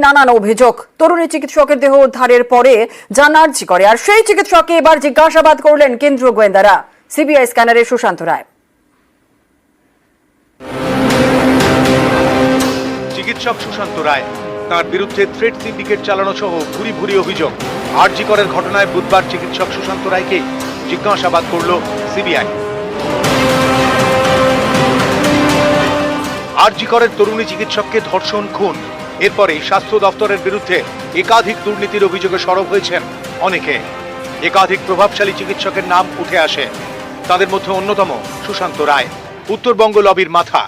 নানান অভিযোগ তরুণী চিকিৎসকের দেহ উদ্ধারের পরে জানার্জি করে আর সেই চিকিৎসককে এবার জিজ্ঞাসাবাদ করলেন কেন্দ্রীয় গোয়েন্দারা। সিবিআই স্ক্যানারে সুশান্ত রায়। চিকিৎসক সুশান্ত রায়, তার বিরুদ্ধে থ্রেট সিন্ডিকেট চালানো সহ ভুরি ভুরি অভিযোগ। আরজি করের ঘটনায় বুধবার চিকিৎসক সুশান্ত রায়কে জিজ্ঞাসাবাদ করল সিবিআই। আরজি করের তরুণী চিকিৎসককে ধর্ষণ, খুন, এরপরে স্বাস্থ্য দপ্তরের বিরুদ্ধে একাধিক দুর্নীতির অভিযোগে সরব হয়েছেন অনেকে। একাধিক প্রভাবশালী চিকিৎসকের নাম উঠে আসে, তাদের মধ্যে অন্যতম সুশান্ত রায়, উত্তরবঙ্গ লবির মাথা।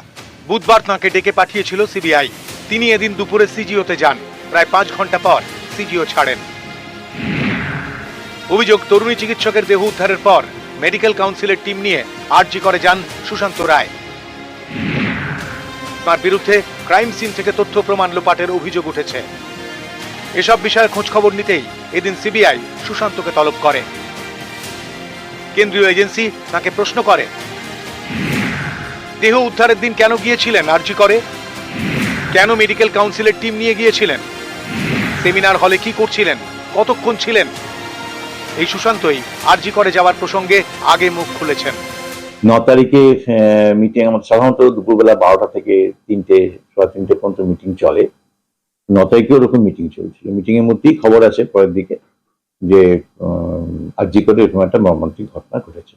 বুধবার তাঁকে ডেকে পাঠিয়েছিল সিবিআই। তিনি এদিন দুপুরে সিজিওতে যান। প্রায় 5 ঘন্টা পর সিজিও ছাড়েন। অভিযোগ, তরুণী চিকিৎসকের দেহ উদ্ধারের পর মেডিকেল কাউন্সিলের টিম নিয়ে আরজি করে যান সুশান্ত রায়। তার বিরুদ্ধে ক্রাইম সিন থেকে তথ্য প্রমাণ লোপাটের অভিযোগ উঠেছে। এসব বিষয়ে খোঁজ খবর নিতেই এদিন সিবিআই সুশান্তকে তলব করে। কেন্দ্রীয় এজেন্সি তাকে প্রশ্ন করে, দেহ উদ্ধারের দিন কেন গিয়েছিলেন আরজি করে? কেন মেডিকেল কাউন্সিলের টিম নিয়ে গিয়েছিলেন? সেমিনার হলে কি করছিলেন? কতক্ষণ ছিলেন? এই সুশান্তই আরজি করে যাওয়ার প্রসঙ্গে আগে মুখ খুলেছেন। 9 তারিখে মিটিং, আমাদের সাধারণত দুপুরবেলা 12টা থেকে 3টে, 3:30 পর্যন্ত মিটিং চলে। 9 তারিখেও ওরকম মিটিং চলছিল। মিটিং এর মধ্যেই খবর আছে পরের দিকে যে আরজি করে এরকম একটা মর্মান্তিক ঘটনা ঘটেছে।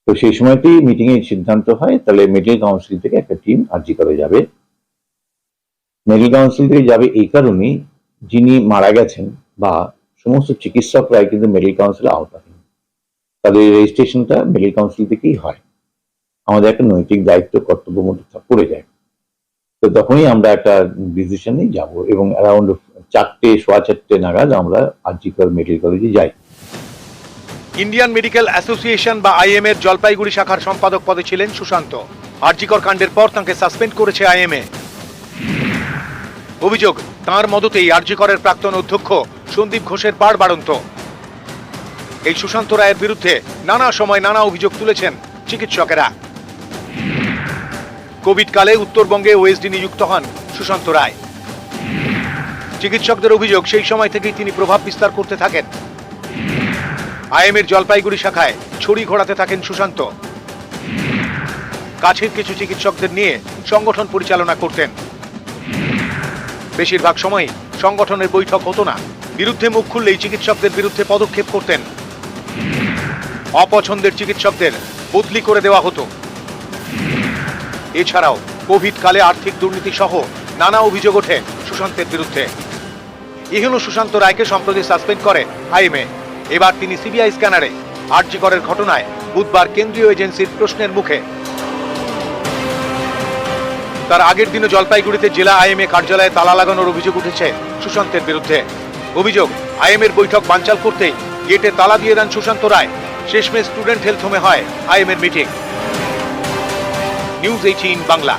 তো সেই সময়তেই মিটিং এর সিদ্ধান্ত হয়, তাহলে মেডিকেল কাউন্সিল থেকে একটা টিম আরজি করে যাবে। মেডিকেল কাউন্সিল থেকে যাবে এই কারণেই, যিনি মারা গেছেন বা সমস্ত চিকিৎসকরাই কিন্তু মেডিকেল কাউন্সিলে আওতাধীন, তাদের রেজিস্ট্রেশনটা মেডিকেল কাউন্সিল থেকেই হয়। আমাদের একটা নৈতিক দায়িত্ব, কর্তব্য মধ্যে পড়ে যায়। তো তখনই আমরা একটা ডিসিশনে যাব এবং অ্যারাউন্ড 4টে, 4:15 নাগাদ আমরা আরজি কর মেডিকেল কলেজে যাই। ইন্ডিয়ান মেডিকেল অ্যাসোসিয়েশন বা আইএম এর জলপাইগুড়ি শাখার সম্পাদক পদে ছিলেন সুশান্ত। আরজি কর কাণ্ডের পর তাঁকে সাসপেন্ড করেছে আইএমএ। অভিযোগ, তাঁর মদতেই আরজি করের প্রাক্তন অধ্যক্ষ সন্দীপ ঘোষের পাড় বাড়ন্ত। এই সুশান্ত রায়ের বিরুদ্ধে নানা সময় নানা অভিযোগ তুলেছেন চিকিৎসকেরা। কোভিড কালে উত্তরবঙ্গে ওএসডি নিযুক্ত হন সুশান্ত রায়। চিকিৎসকদের অভিযোগ, সেই সময় থেকেই তিনি প্রভাব বিস্তার করতে থাকেন। আইএমএর জলপাইগুড়ি শাখায় ছড়ি ঘোরাতে থাকেন সুশান্ত। কাছের কিছু চিকিৎসকদের নিয়ে সংগঠন পরিচালনা করতেন। বেশিরভাগ সময় সংগঠনের বৈঠক হতো না। বিরুদ্ধে মুখ খুললেই চিকিৎসকদের বিরুদ্ধে পদক্ষেপ করতেন। অপছন্দের চিকিৎসকদের বদলি করে দেওয়া হতো। এছাড়াও কোভিড কালে আর্থিক দুর্নীতি সহ নানা অভিযোগ ওঠে সুশান্তের বিরুদ্ধে। এই হল সুশান্ত রায়কে সম্প্রতি সাসপেন্ড করে আইএমএ। এবার তিনি সিবিআই স্ক্যানারে। আরজি করের ঘটনায় বুধবার কেন্দ্রীয় এজেন্সির প্রশ্নের মুখে। তার আগের দিনে জলপাইগুড়িতে জেলা আইএমএ কার্যালয়ে তালা লাগানোর অভিযোগ উঠেছে সুশান্তের বিরুদ্ধে। অভিযোগ, আইএমএর বৈঠক বানচাল করতেই গেটে তালা দিয়ে দেন সুশান্ত রায়। শেষমেশ স্টুডেন্ট হেলথ হোমে হয় আইএমএর মিটিং। নিউজ 18 বাংলা।